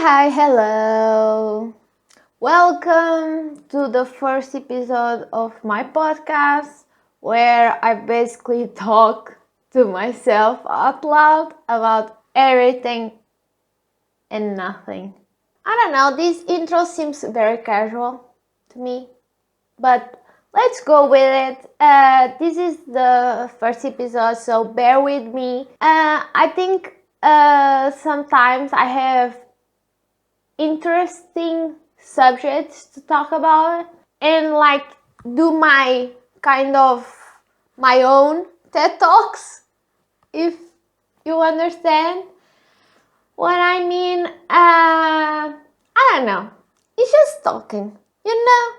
Hi, hello. Welcome to the first episode of my podcast where I basically talk to myself out loud about everything and nothing. I don't know, this intro seems very casual to me, but let's go with it. This is the first episode, so bear with me. I think sometimes I have interesting subjects to talk about and do my my own TED Talks, if you understand what I mean. I don't know. It's just talking, you know?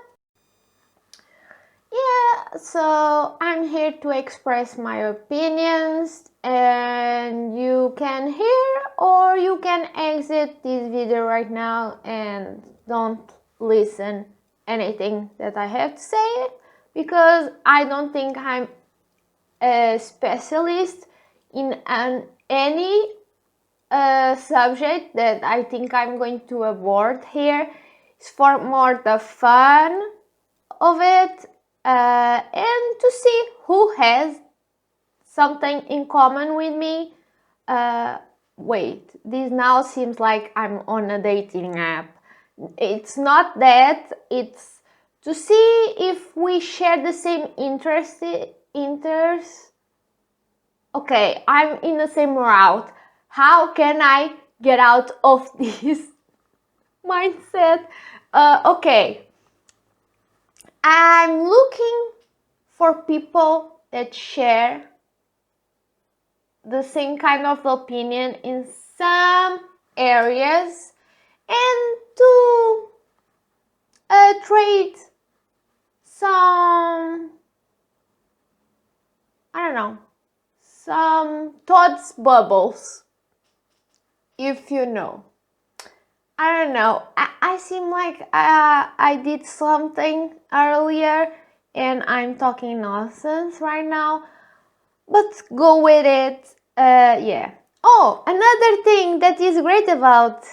Yeah, so I'm here to express my opinions, and you can hear or you can exit this video right now and don't listen anything that I have to say, because I don't think I'm a specialist in any subject that I think I'm going to award here. It's for more the fun of it, and to see who has something in common with me. Wait, this now seems like I'm on a dating app. It's not that, it's to see if we share the same interests. Okay, I'm in the same route. How can I get out of this mindset? Okay, I'm looking for people that share the same kind of opinion in some areas, and to trade some, I don't know, some thoughts bubbles, if you know. I don't know, I seem like I did something earlier and I'm talking nonsense right now, but go with it. Yeah. Oh, another thing that is great about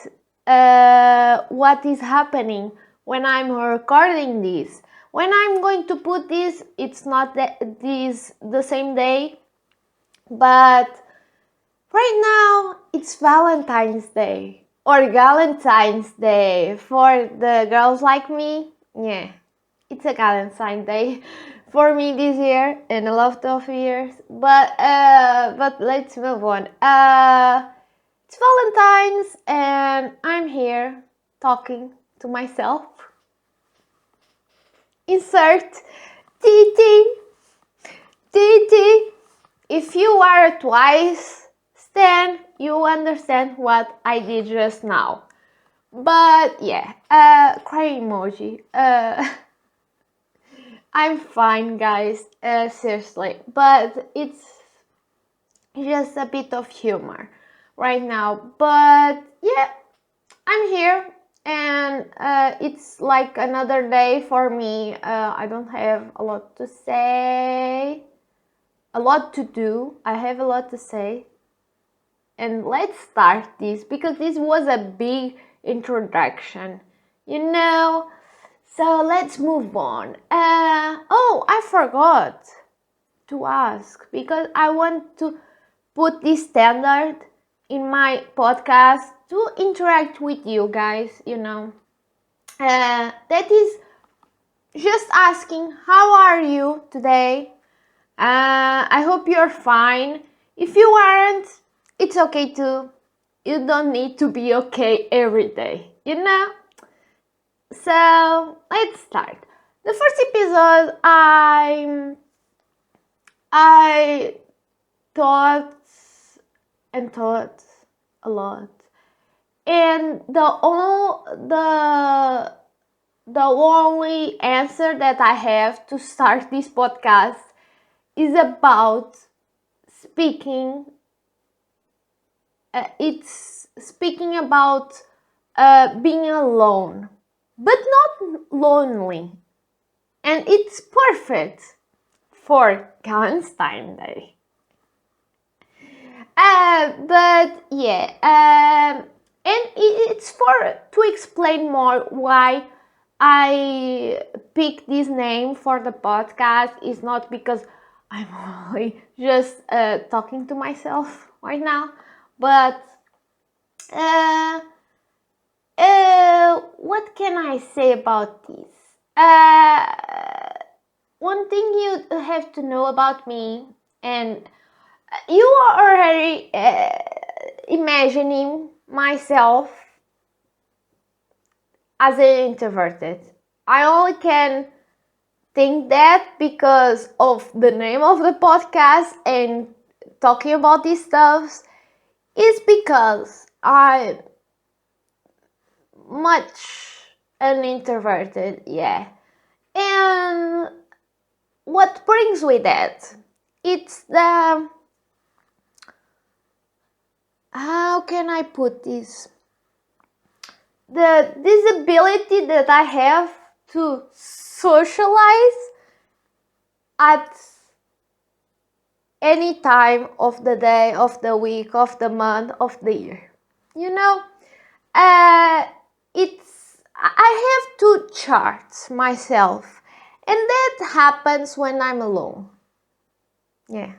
what is happening when I'm recording this. When I'm going to put this, it's not the same day, but right now it's Valentine's Day or Galentine's Day for the girls like me. Yeah, it's a Galentine's Day for me this year and a lot of years. But let's move on. It's Valentine's and I'm here talking to myself. Insert TT. TT. If you are twice stan, you understand what I did just now. But yeah, cry emoji. I'm fine, guys, seriously, but it's just a bit of humor right now. But yeah, I'm here, and it's like another day for me. I don't have a lot to say, a lot to do. I have a lot to say, and let's start this because this was a big introduction, you know. So let's move on. Oh, I forgot to ask, because I want to put this standard in my podcast to interact with you guys, you know. That is just asking, how are you today? I hope you're fine. If you aren't, it's okay too. You don't need to be okay every day, you know? So let's start. The first episode, I thought and thought a lot, and the only answer that I have to start this podcast is about speaking. It's speaking about being alone, but not lonely, and it's perfect for Valentine's Day. But yeah, And it's to explain more why I picked this name for the podcast. Is not because I'm only just talking to myself right now, but what can I say about this? One thing you have to know about me, and you are already imagining myself as an introverted. I only can think that because of the name of the podcast and talking about these stuffs is because I'm much an introverted, yeah. And what brings with that? It's the, how can I put this? The disability that I have to socialize at any time of the day, of the week, of the month, of the year. You know, I have to chart myself, and that happens when I'm alone. Yeah,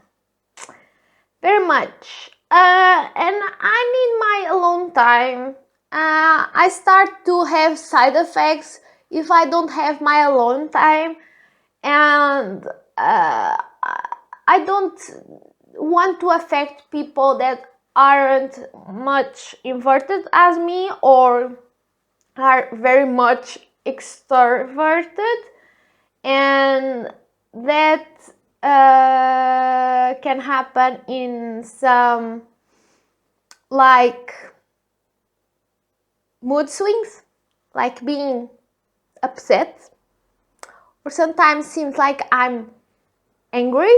very much. And I need my alone time. I start to have side effects if I don't have my alone time, and I don't want to affect people that aren't much inverted as me or are very much extroverted, and that can happen in some like mood swings, like being upset, or sometimes seems like I'm angry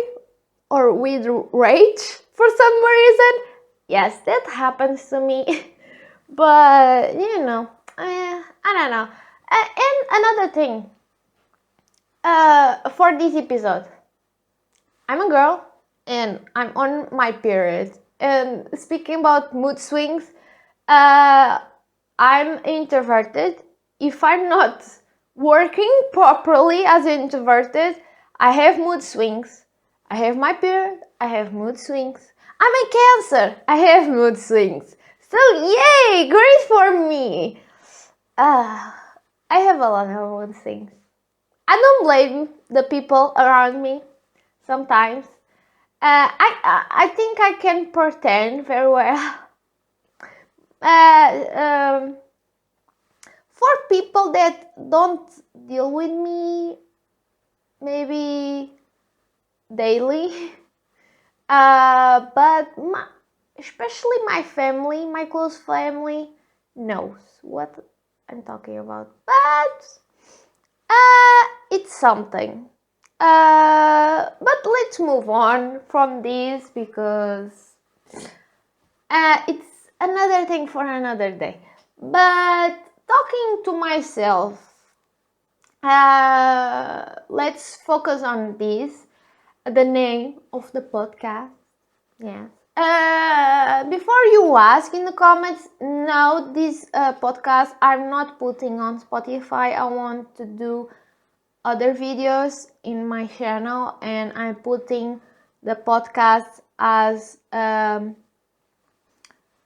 or with rage for some reason. Yes, that happens to me. But you know, I don't know. And another thing, for this episode, I'm a girl and I'm on my period. And speaking about mood swings, I'm introverted. If I'm not working properly as introverted, I have mood swings. I have my period, I have mood swings. I'm a Cancer, I have mood swings. So yay, great for me. I have a lot of mood swings. I don't blame the people around me sometimes. I think I can pretend very well. For people that don't deal with me maybe daily, but especially my family, my close family, knows what I'm talking about. But it's something. But let's move on from this because it's another thing for another day. But talking to myself, let's focus on this, the name of the podcast. Yes. Before you ask in the comments, no, this podcast I'm not putting on Spotify. I want to do other videos in my channel, and I'm putting the podcast as a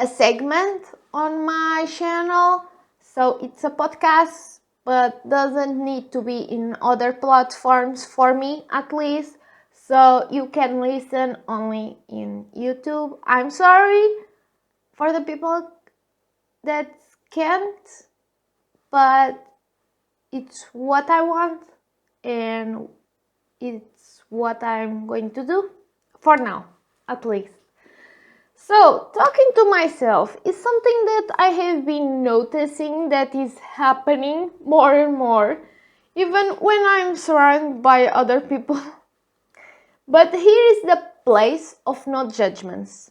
segment on my channel. So it's a podcast, but doesn't need to be in other platforms for me, at least. So you can listen only in YouTube. I'm sorry for the people that can't, but it's what I want and it's what I'm going to do for now, at least. So, talking to myself is something that I have been noticing that is happening more and more, even when I'm surrounded by other people. But here is the place of no judgments.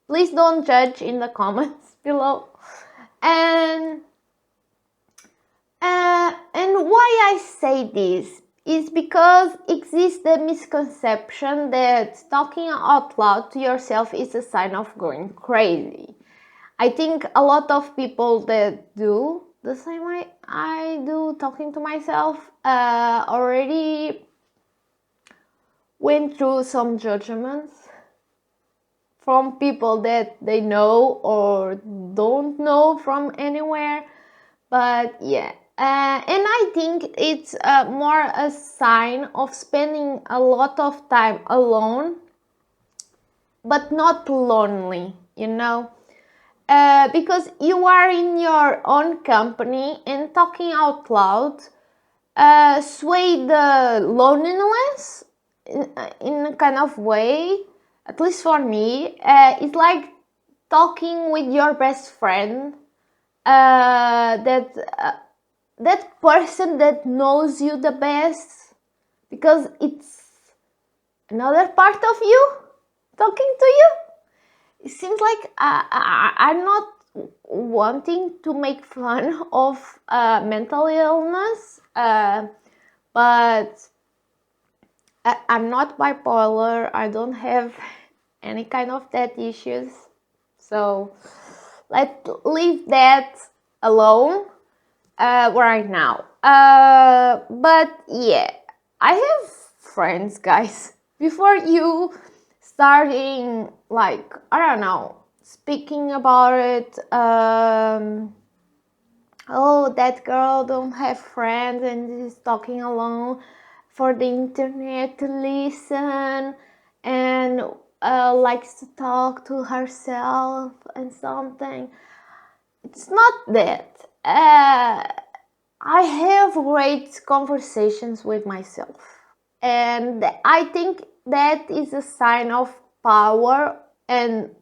Please don't judge in the comments below. And why I say this is because exists the misconception that talking out loud to yourself is a sign of going crazy. I think a lot of people that do the same way I do, talking to myself, already went through some judgments from people that they know or don't know from anywhere. But yeah, and I think it's more a sign of spending a lot of time alone, but not lonely, you know? Because you are in your own company and talking out loud sway the loneliness in a kind of way, at least for me. It's like talking with your best friend, that person that knows you the best, because it's another part of you talking to you. It seems like I'm not wanting to make fun of mental illness, but I'm not bipolar. I don't have any kind of that issues. So let's leave that alone right now. But yeah, I have friends, guys. Before you starting, like, I don't know, speaking about it, oh, that girl don't have friends and is talking alone for the internet to listen, and likes to talk to herself and something. It's not that. I have great conversations with myself, and I think that is a sign of power, and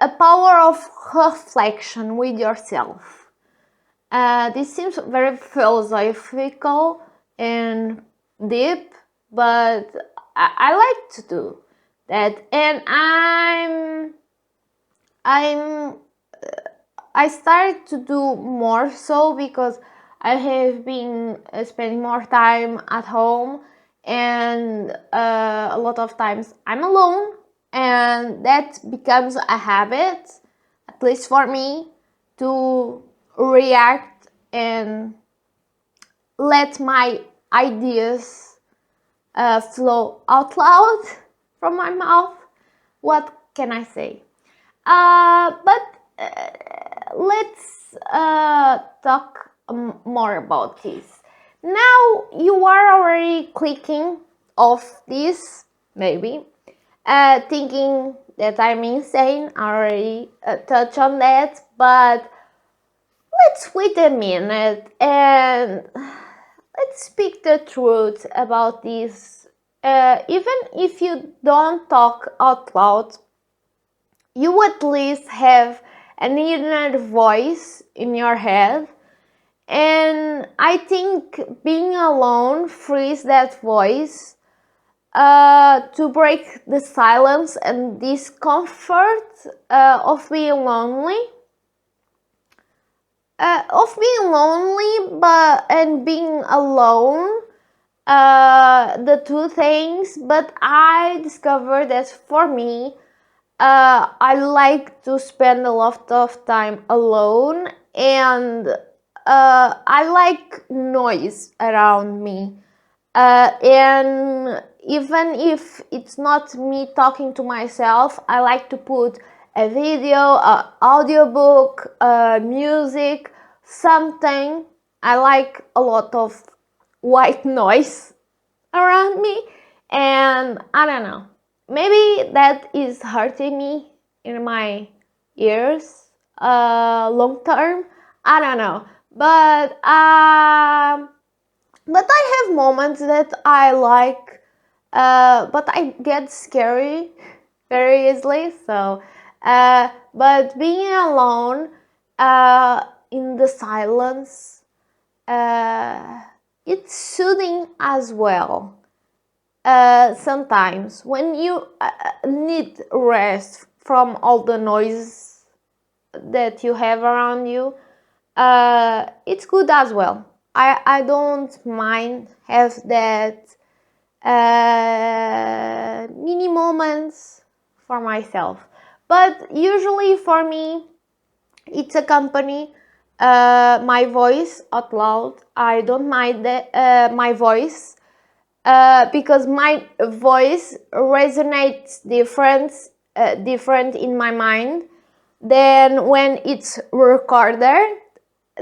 a power of reflection with yourself. This seems very philosophical and deep, but I like to do that, and I started to do more so because I have been spending more time at home, and a lot of times I'm alone, and that becomes a habit, at least for me, to react and let my ideas flow out loud from my mouth. What can I say? But let's talk more about this. Now you are already clicking off this, maybe, thinking that I'm insane. I already touched on that, but let's wait a minute and let's speak the truth about this. Even if you don't talk out loud, you at least have an inner voice in your head, and I think being alone frees that voice to break the silence and discomfort of being lonely. But and being alone, the two things. But I discovered that for me, I like to spend a lot of time alone, and I like noise around me. And even if it's not me talking to myself, I like to put a video, audiobook, music, something. I like a lot of white noise around me, and I don't know, maybe that is hurting me in my ears long term. I don't know, but I have moments that I like, but I get scary very easily. So, but being alone in the silence, it's soothing as well. Sometimes when you need rest from all the noise that you have around you, it's good as well. I don't mind have that mini moments for myself. But usually for me, It's a company. My voice out loud. I don't mind my voice because my voice resonates different in my mind than when it's recorded.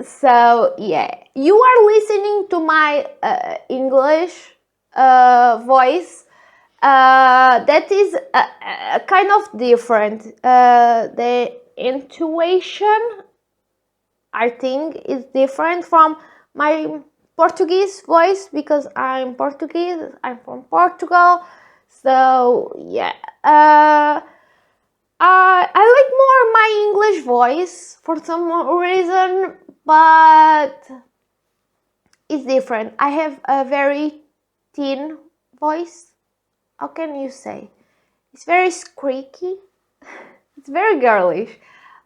So yeah, you are listening to my English voice. That is kind of different. The intuition, I think, is different from my Portuguese voice because I'm Portuguese. I'm from Portugal. So yeah, I like more my English voice for some reason, but it's different. I have a very thin voice. How can you say? It's very squeaky. It's very girlish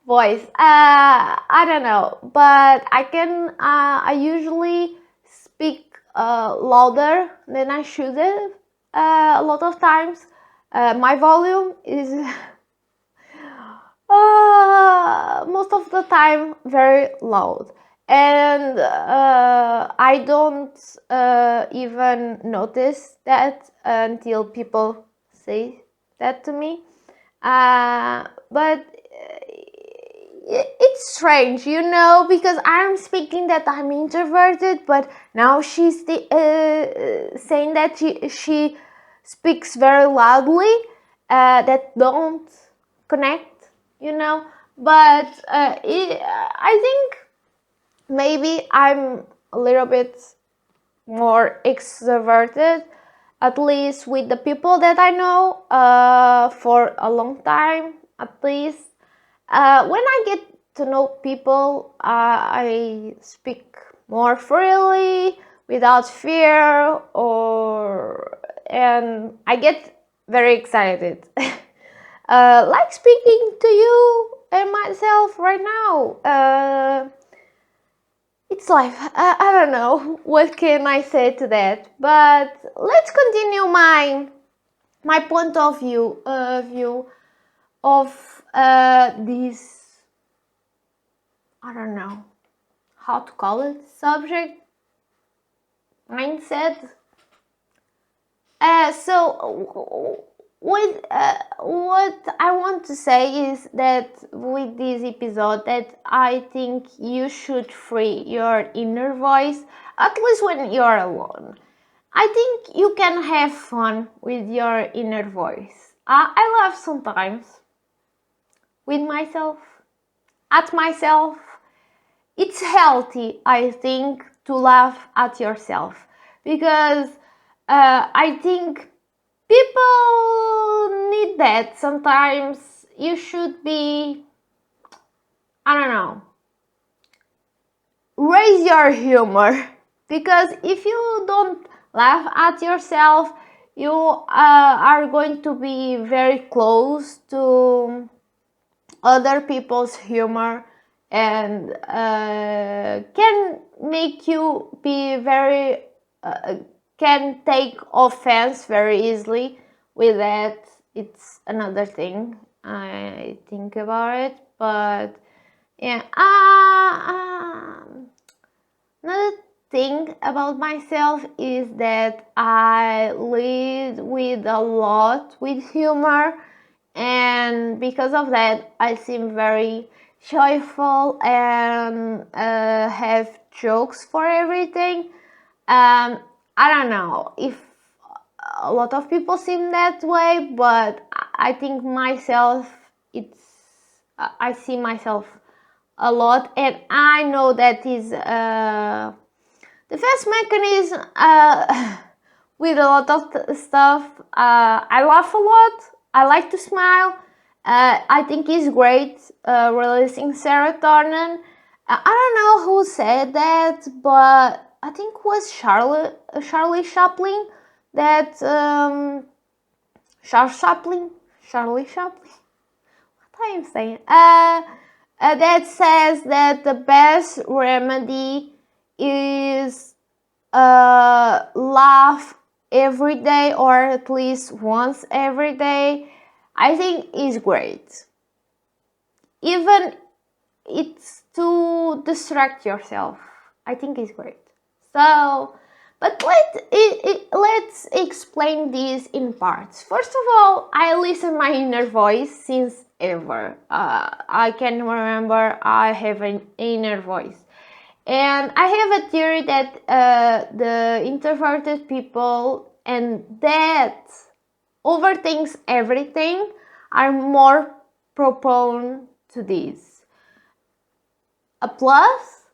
voice. I don't know, but I can. I usually speak louder than I should have. A lot of times, my volume is most of the time very loud, and I don't even notice that until people say that to me. But it's strange, because I'm speaking that I'm introverted, but now she's saying that she speaks very loudly, that don't connect, But I think maybe I'm a little bit more extroverted, at least with the people that I know for a long time, at least. When I get to know people, I speak more freely, without fear, and I get very excited. Like speaking to you and myself right now. It's life. I don't know what can I say to that, but let's continue my point of view of this. I don't know how to call it, subject, mindset. So what I want to say is that with this episode, that I think you should free your inner voice, at least when you're alone. I think you can have fun with your inner voice. I laugh sometimes with myself, at myself. It's healthy, I think, to laugh at yourself, because I think people need that. Sometimes you should be, I don't know, raise your humor, because if you don't laugh at yourself, you are going to be very close to other people's humor, and can make you be very can take offense very easily with that. It's another thing I think about it, but yeah. Another thing about myself is that I lead with a lot with humor, and because of that I seem very joyful and have jokes for everything. I don't know if a lot of people seem that way, but I think myself, I see myself a lot, and I know that is defense mechanism with a lot of stuff. I laugh a lot. I like to smile. I think it's great releasing serotonin. I don't know who said that, but I think it was Charlie Chaplin that Charlie Chaplin. What am I saying? That says that the best remedy is laugh every day, or at least once every day. I think is great. Even it's to distract yourself. I think it's great. So, but let's explain this in parts. First of all, I listen my inner voice since ever. I can remember I have an inner voice. And I have a theory that the introverted people and that overthinks everything are more prone to this. A plus?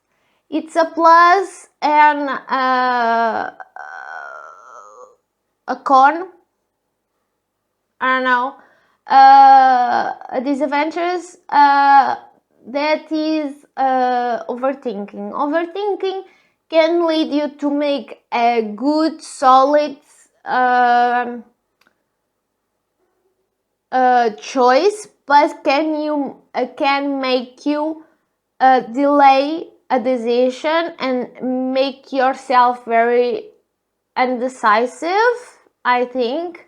It's a plus and a con. I don't know. A disadvantage that is overthinking. Overthinking can lead you to make a good, solid choice, but can make you delay a decision and make yourself very indecisive, I think.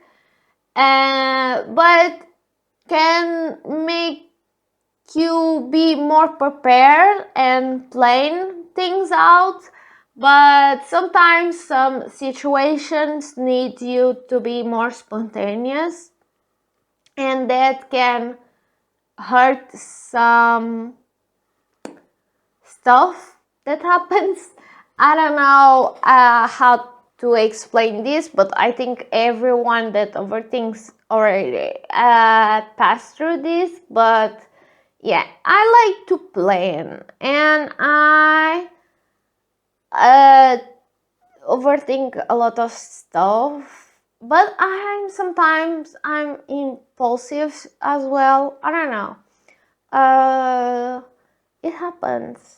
But can make you be more prepared and plan things out. But sometimes some situations need you to be more spontaneous, and that can hurt some stuff that happens. I don't know how to explain this, but I think everyone that overthinks already passed through this. But yeah, I like to plan, and I overthink a lot of stuff. But sometimes I'm impulsive as well. I don't know. It happens.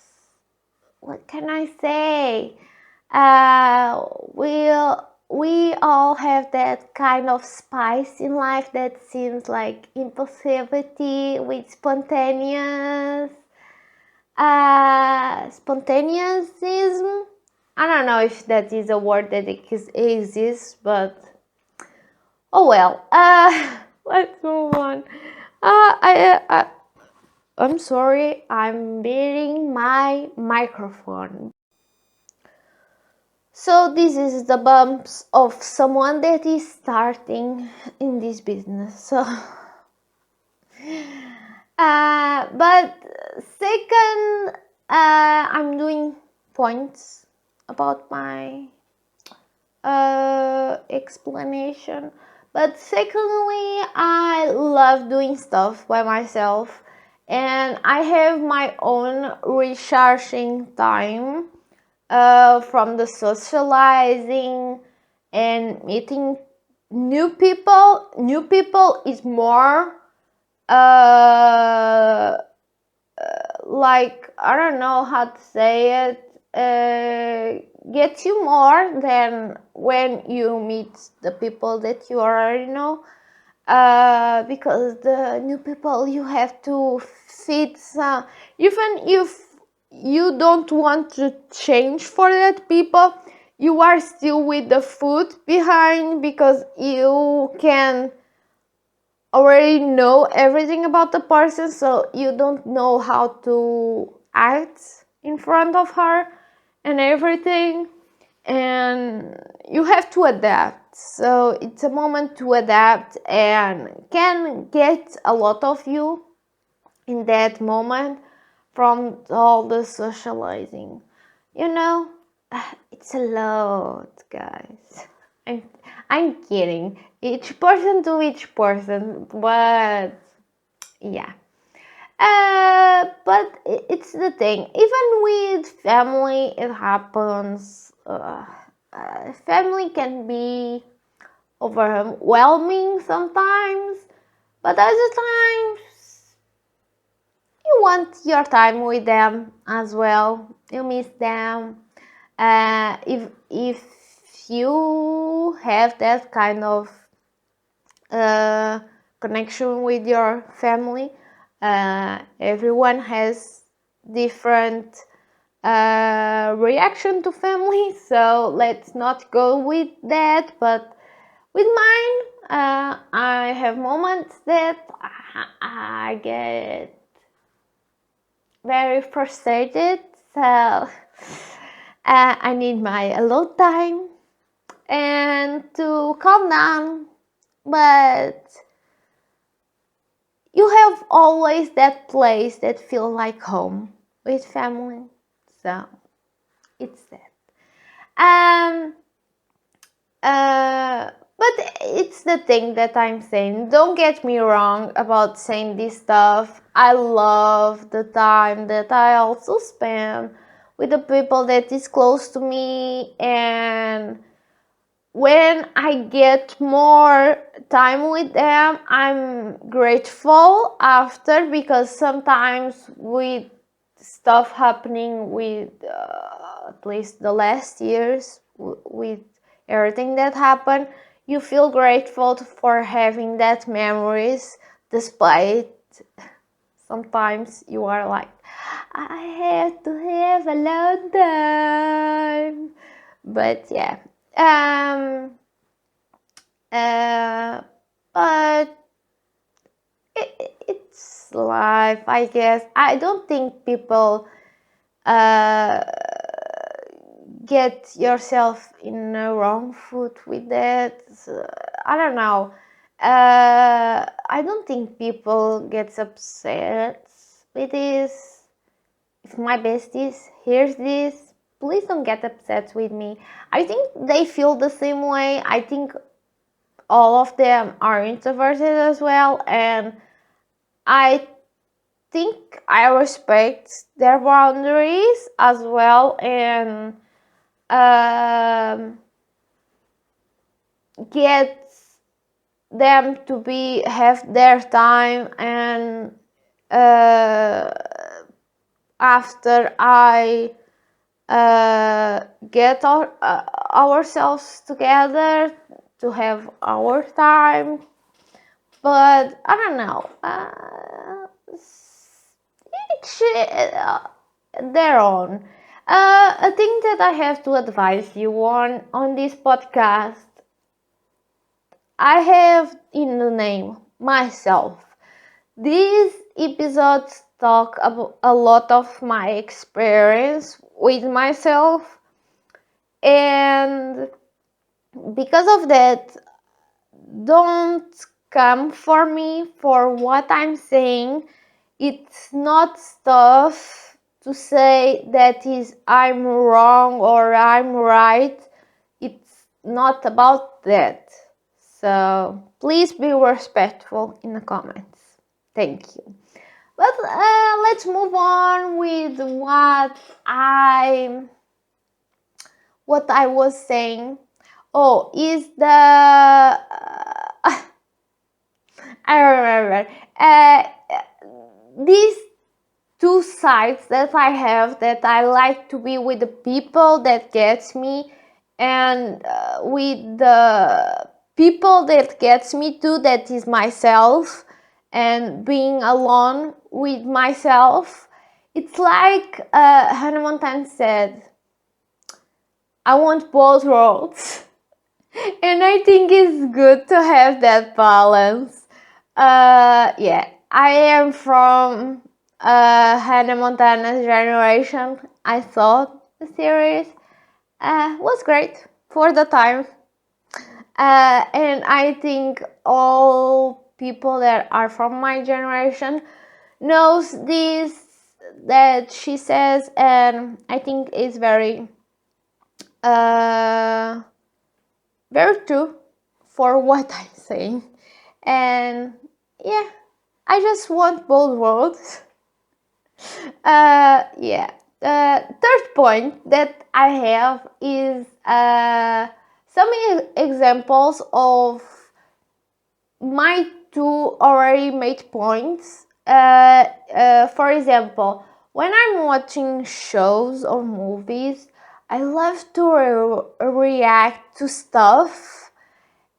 What can I say? We all have that kind of spice in life that seems like impulsivity with spontaneousism. I don't know if that is a word that exists, but oh well. Let's move on. I'm sorry, I'm beating my microphone. So this is the bumps of someone that is starting in this business. So, but second, I'm doing points about my explanation. But secondly, I love doing stuff by myself, and I have my own recharging time from the socializing and meeting new people. New people is more like, I don't know how to say it, gets you more than when you meet the people that you already know. Because the new people you have to fit some, even if you don't want to change for that people, you are still with the foot behind because you can already know everything about the person, so you don't know how to act in front of her and everything, and you have to adapt. So it's a moment to adapt and can get a lot of you in that moment from all the socializing. You know, it's a lot, guys. I'm kidding. Each person to each person, but yeah. But it's the thing. Even with family, it happens. Family can be overwhelming sometimes, but other times you want your time with them as well. You miss them. If you have that kind of connection with your family, everyone has different reaction to family, so let's not go with that. But with mine, I have moments that I get very frustrated, so I need my alone time and to calm down. But you have always that place that feels like home with family, so it's that. Um, but it's the thing that I'm saying. Don't get me wrong about saying this stuff. I love the time that I also spend with the people that is close to me, and when I get more time with them, I'm grateful after, because sometimes with stuff happening with at least the last years, with everything that happened, you feel grateful for having that memories, despite sometimes you are like, I have to have a long time. But yeah, but it's life, I guess. I don't think people get yourself in a wrong foot with that. I don't know. I don't think people get upset with this. If my besties hears this, please don't get upset with me. I think they feel the same way. I think all of them are introverted as well, and I think I respect their boundaries as well, and get them to have their time, and after I get ourselves together to have our time. But I don't know. Each their own. A thing that I have to advise you on this podcast, I have in the name myself. These episodes talk about a lot of my experience with myself, and because of that, don't come for me for what I'm saying. It's not stuff to say that is I'm wrong or I'm right. It's not about that. So please be respectful in the comments. Thank you. But let's move on with what I was saying. Oh, is the I remember these two sides that I have, that I like to be with the people that gets me, and with the people that gets me too, that is myself, and being alone with myself. It's like Hannah Montana said, I want both worlds. And I think it's good to have that balance. Yeah, I am from Hannah Montana's generation. I thought the series was great for the time. And I think all people that are from my generation knows this, that she says, and I think it's very very true for what I'm saying. And yeah, I just want both worlds. Yeah. Third point that I have is some examples of my two already made points. For example, when I'm watching shows or movies, I love to react to stuff,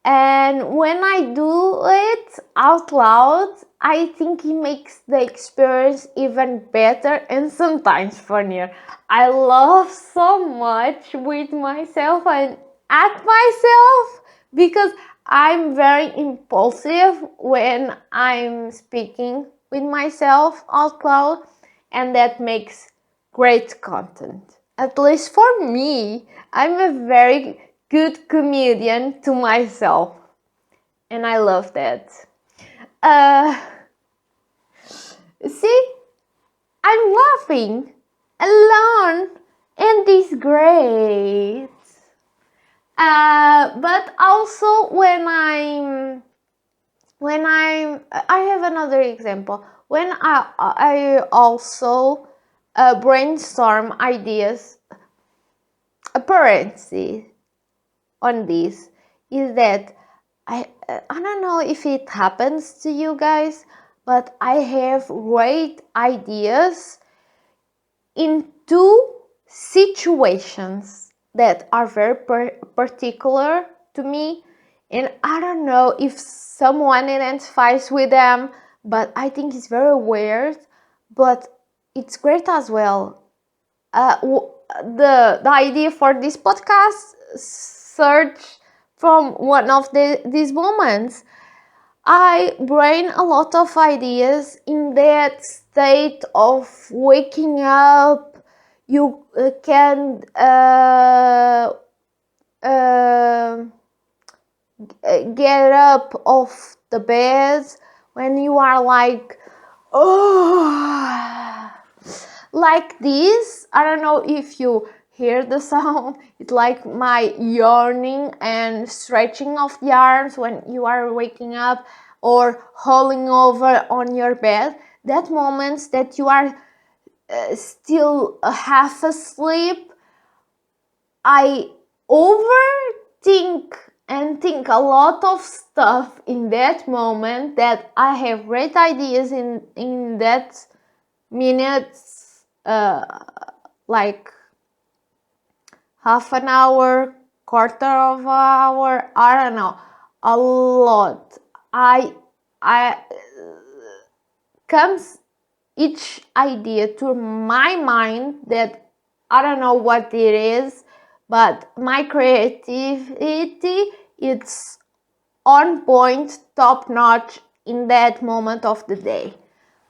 and when I do it out loud, I think it makes the experience even better and sometimes funnier. I love so much with myself and at myself, because I'm very impulsive when I'm speaking with myself out loud, and that makes great content. At least for me, I'm a very good comedian to myself, and I love that. See, I'm laughing alone, and this great. But also I have another example. When I also brainstorm ideas. A parenthesis on this is that I don't know if it happens to you guys, but I have great ideas in two situations that are very particular to me, and I don't know if someone identifies with them, but I think it's very weird, but it's great as well. The idea for this podcast search from one of these moments. I brain a lot of ideas in that state of waking up. You can get up off the bed when you are like, oh, like this. I don't know if you hear the sound. It's like my yawning and stretching of the arms when you are waking up or rolling over on your bed. That moments that you are still half asleep, I overthink and think a lot of stuff in that moment, that I have great ideas in that minutes, like half an hour, quarter of an hour, I don't know, a lot. I comes each idea to my mind that I don't know what it is, but my creativity, it's on point, top notch in that moment of the day,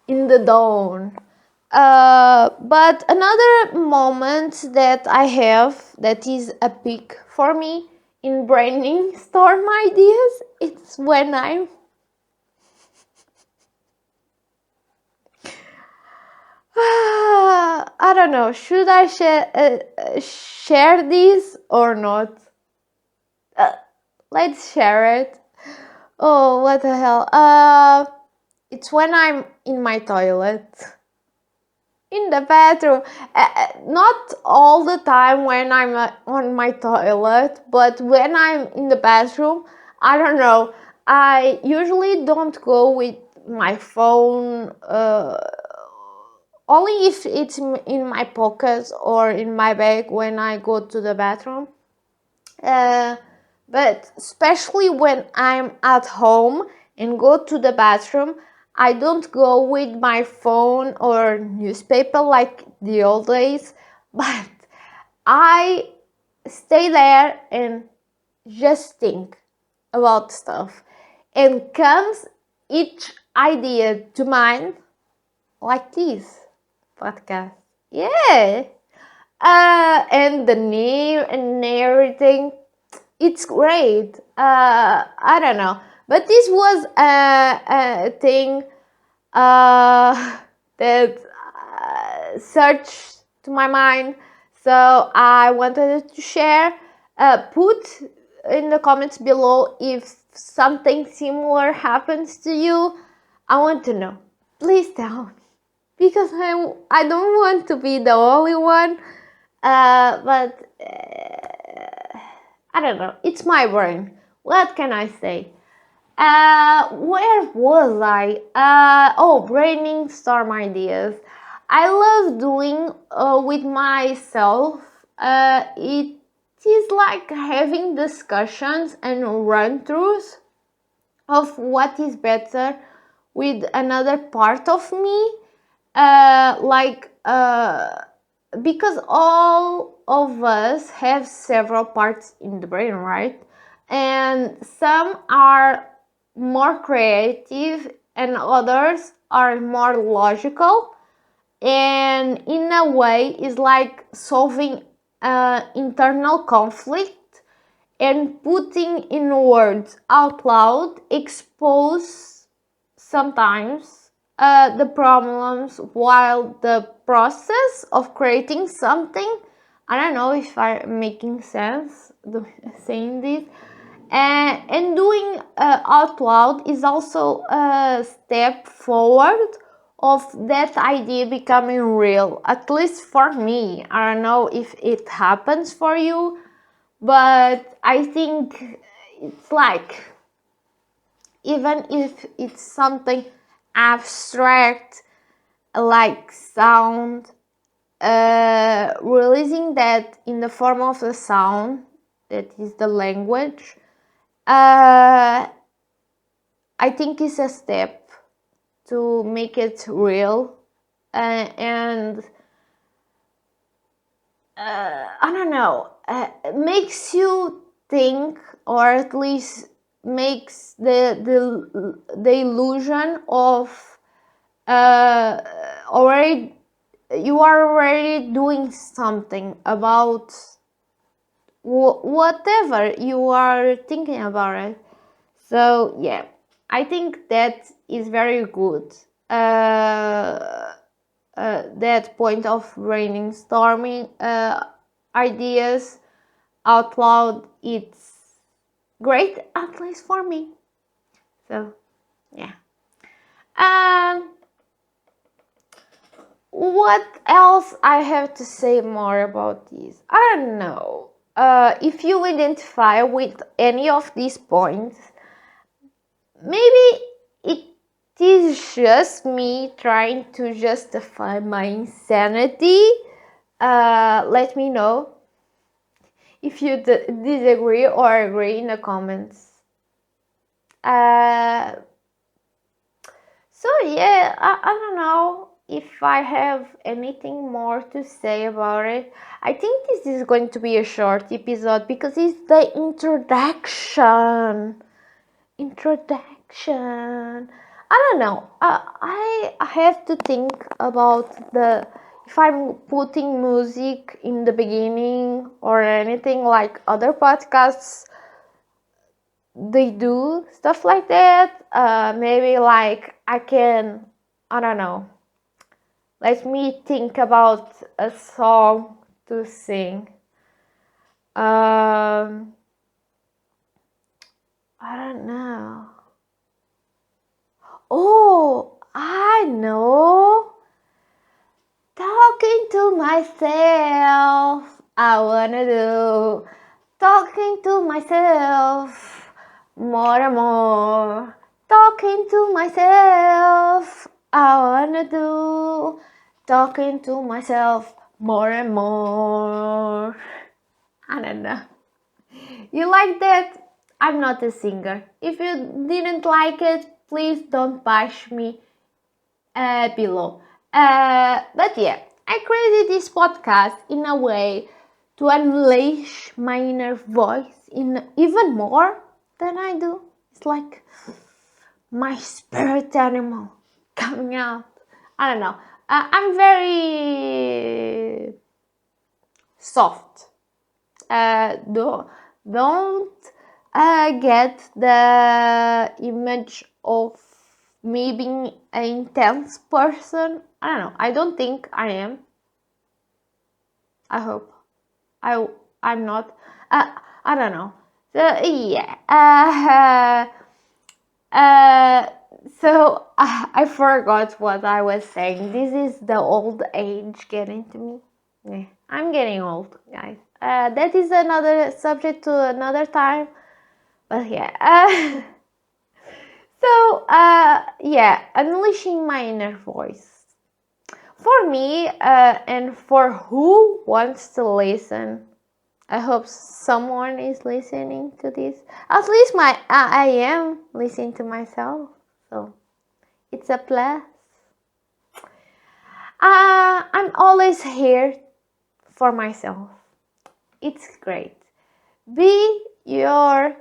in the dawn. But another moment that I have that is a peak for me in brainstorm ideas, it's when I don't know, should I share this or not? Let's share it. Oh, what the hell? It's when I'm in my toilet. In the bathroom. Not all the time when I'm on my toilet, but when I'm in the bathroom, I don't know. I usually don't go with my phone, only if it's in my pocket or in my bag when I go to the bathroom. But especially when I'm at home and go to the bathroom, I don't go with my phone or newspaper like the old days, but I stay there and just think about stuff, and comes each idea to mind, like this podcast. Yeah. And the name and everything, it's great. I don't know, but this was a thing that searched to my mind, so I wanted to share. Put in the comments below if something similar happens to you. I want to know. Please tell me, because I don't want to be the only one. But I don't know. It's my brain. What can I say? Where was I? Brainstorm ideas. I love doing with myself. It is like having discussions and run-throughs of what is better with another part of me. Because all of us have several parts in the brain, right? And some are more creative and others are more logical. and in a way is like solving internal conflict, and putting in words out loud expose sometimes the problems, while the process of creating something, I don't know if I'm making sense saying this, and doing out loud is also a step forward of that idea becoming real, at least for me. I don't know if it happens for you, but I think it's like, even if it's something abstract like sound, releasing that in the form of a sound, that is the language, I think is a step to make it real, and I don't know, makes you think, or at least makes the illusion of already, you are already doing something about whatever you are thinking about it. So yeah, I think that is very good. That point of brainstorming ideas out loud, it's great, at least for me. So yeah. What else I have to say more about this? I don't know. If you identify with any of these points, maybe it is just me trying to justify my insanity. Let me know if you disagree or agree in the comments. So yeah, I don't know if I have anything more to say about it. I think this is going to be a short episode because it's the introduction. I don't know. I have to think about if I'm putting music in the beginning or anything like other podcasts. They do stuff like that. Maybe like I don't know. Let me think about a song to sing. I don't know. Oh, I know. Talking to myself, I wanna do. Talking to myself more and more. Talking to myself, I wanna do. Talking to myself more and more. I don't know. You like that? I'm not a singer. If you didn't like it, please don't bash me below. But yeah, I created this podcast in a way to unleash my inner voice in even more than I do. It's like my spirit animal coming out. I don't know. I'm very soft. Don't get the image of me being an intense person. I don't know. I don't think I am. I hope. I'm not. I don't know. So yeah. So I forgot what I was saying. This is the old age getting to me. Yeah, I'm getting old, guys. That is another subject to another time. But yeah. So yeah, unleashing my inner voice. For me, and for who wants to listen, I hope someone is listening to this. At least I am listening to myself, so it's a plus. I'm always here for myself. It's great. Be your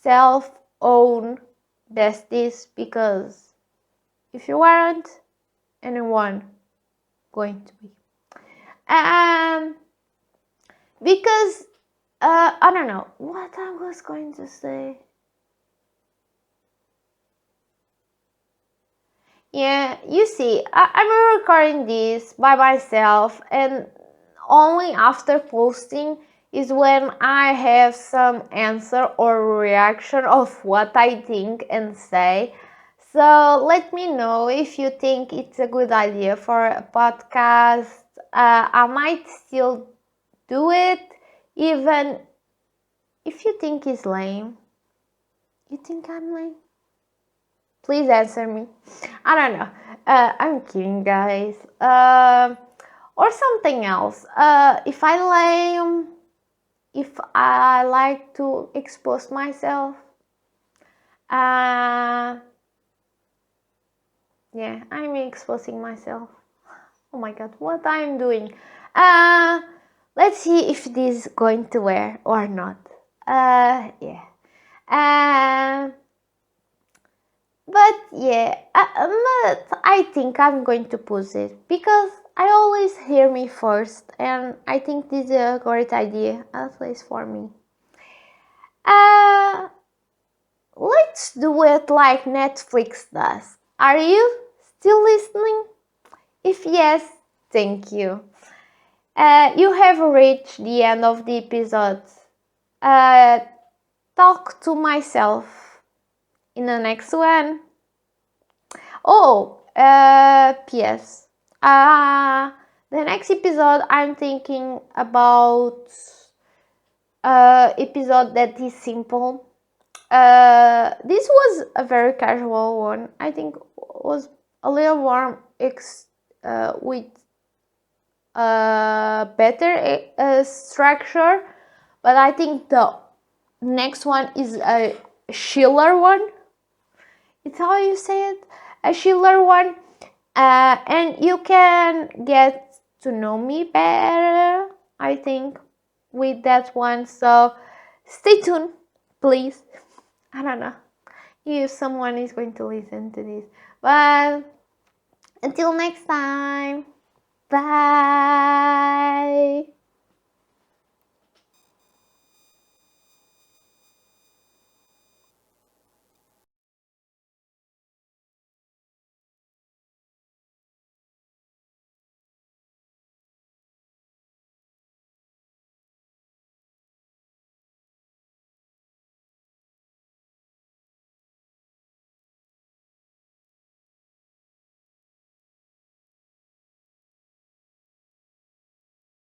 self-own besties, because if you aren't, anyone going to be. Because I don't know what I was going to say. Yeah, you see, I'm recording this by myself, and only after posting is when I have some answer or reaction of what I think and say. So let me know if you think it's a good idea for a podcast. I might still do it, even if you think it's lame. You think I'm lame? Please answer me. I don't know. I'm kidding, guys. Or something else. If I lame, if I like to expose myself, yeah, I'm exposing myself. Oh my god, what I'm doing? Let's see if this is going to wear or not. Yeah. But yeah, I think I'm going to pause it because I always hear me first, and I think this is a great idea, at least for me. Let's do it like Netflix does. Are you still listening? If yes, thank you. You have reached the end of the episode. Talk to myself in the next one. Oh, P.S. The next episode, I'm thinking about episode that is simple. This was a very casual one. I think was a little warm with better structure, but I think the next one is a chiller one. It's how you say it, a chiller one, and you can get to know me better, I think, with that one. So stay tuned, please. I don't know if someone is going to listen to this, but until next time, bye.